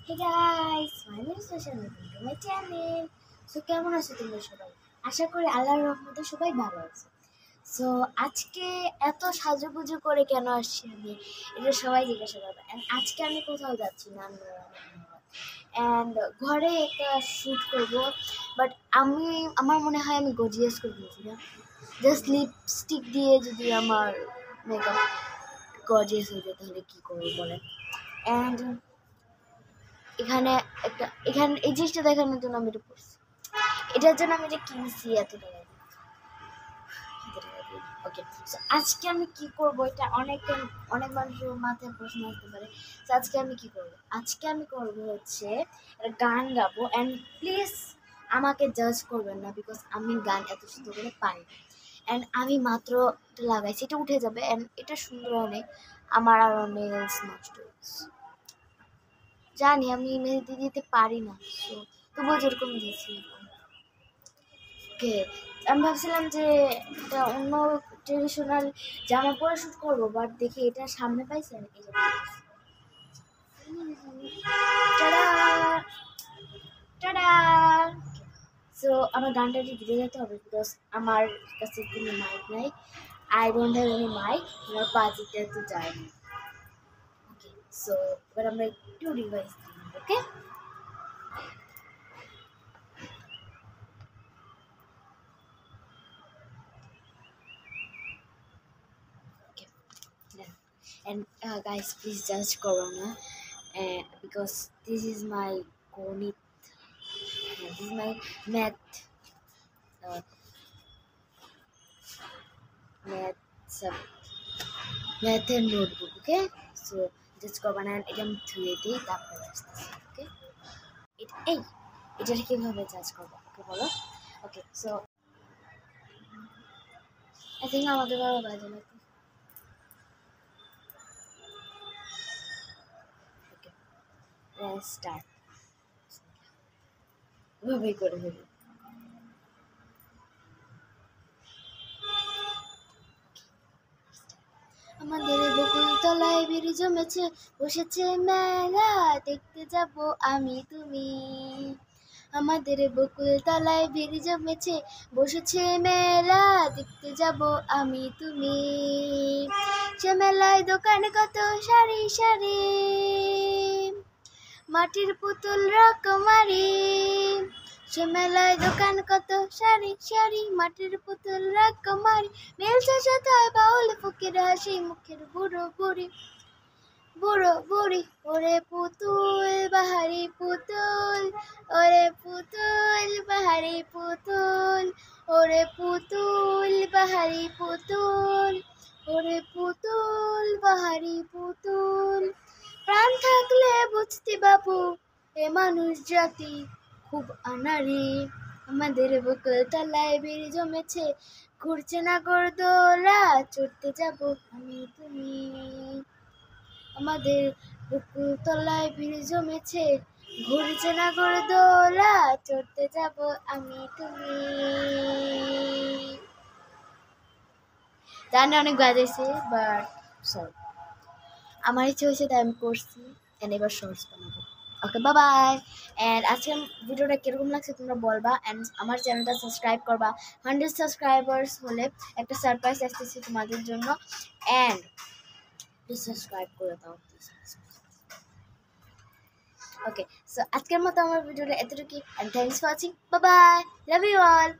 Hey guys, my name is Roshan. Welcome to my channel. So কেমন আছো তোমরা সবাই? আশা করি আল্লাহর রহমতে সবাই ভালো আছে। সো আজকে এত সাজুগুজু করে কেন আসছি আমি এটা সবাই জিজ্ঞাসা করবে। And আজকে আমি কোথাও যাচ্ছি না, অ্যান্ড ঘরে একটা শ্যুট করব, বাট আমার মনে হয় আমি গর্জিয়াস করে দিয়েছি না, জাস্ট লিপস্টিক দিয়ে যদি আমার মেকআপ গর্জিয়াস হয়ে যায় তাহলে কী করবো বলেন। অ্যান্ড এখানে এই জিনিসটা দেখানোর জন্য আমি এটা পড়ছি, এটার জন্য আমি এটা কিনছি এত টাকা। ওকে, সো আজকে আমি কি করব এটা অনেক মানুষের মাথায় প্রশ্ন আসতে পারে। তো আজকে আমি কি করব? আজকে আমি করব হচ্ছে একটা গান গাবো, অ্যান্ড প্লিজ আমাকে জাজ করবেন না, বিকজ আমি গান এত সুন্দর করে পারি। অ্যান্ড আমি মাত্র এটা লাগাইছি, এটা উঠে যাবে, অ্যান্ড এটা সুন্দর অনেক। আমার আরও নেলস নষ্ট হয়েছে, জানি আমি মেহেদি দিতে পারি না, সো তবুও যেরকম দিয়েছি। ওকে, আমি ভাবছিলাম যে এটা অন্য ট্রেডিশনাল জামা পরে শ্যুট করবো, বাট দেখি এটা সামনে পাইছি আমি এই টাডা। সো আমার গানটা ভিডিও যেতে হবে, বিকজ আমার কাছে কোনো মাইক নাই। I don't have any mic, আমার বাজেটটা তো যায় না। ওকে, সো এবার আমরা একটু রিভাইজ দিই। ওকে, and guys, please judge Corona, because this is my Konit, this is my math notebook. Okay, so judge Corona, and এটা আমি ধুয়ে দিই, তারপরে আসতেছি। ওকে, এটা কিভাবে জাজ করবো ওকে বলো। ওকে, সো আই থিঙ্ক আমাদের বাবা বাজে না। ওকে, স্টার্ট এভাবেই করে ফেলি। আমাদের বকুল তলায় ভিড় জমেছে, বসেছে মেলা, দেখতে যাব আমি তুমি। আমাদের বকুল তলায় ভিড় জমেছে, বসেছে মেলা, দেখতে যাব আমি তুমি। সে মেলায় দোকানে কত সারি সারি, মাটির পুতুল রকমারি। সে মেলায় দোকান কত সারি সারি, মাটির পুতুল রকমারি। মেলছে সাথায় বাউল ফকির হাসি মুখের বুড়ো বুড়ি। ওরে পুতুল বাহারি পুতুল, ওরে পুতুল বাহারি পুতুল, ওরে পুতুল বাহারি পুতুল, ওরে পুতুল বাহারি পুতুল। প্রাণ থাকলে বুঝতি বাবু এ মানুষ জাতি খুব আনাড়ি। আমাদের বকুল তলায় ভিড় জমেছে, ঘুরছে না গরদোলা, চড়তে যাব আমি তুমি। আমাদের বকুল তলায় ভিড় জমেছে, ঘুরছে না গরদোলা, চড়তে যাব আমি তুমি। জানি অনেক বাজাইছে, বাট সরি, আমার ইচ্ছে হয়েছে তাই আমি করছি। অ্যান্ড এবার শর্টস বানাবো। ওকে, বাই। অ্যান্ড আজকের ভিডিওটা কীরকম লাগছে তোমরা বলবা, অ্যান্ড আমার চ্যানেলটা সাবস্ক্রাইব করবা। 100 সাবস্ক্রাইবার্স হলে একটা সারপ্রাইজ আসতেছে তোমাদের জন্য, অ্যান্ড প্লিজ সাবস্ক্রাইব করে দাও। ওকে, সো আজকের মতো আমার ভিডিওটা এতটুকুই, and thanks for watching. Bye, love you all.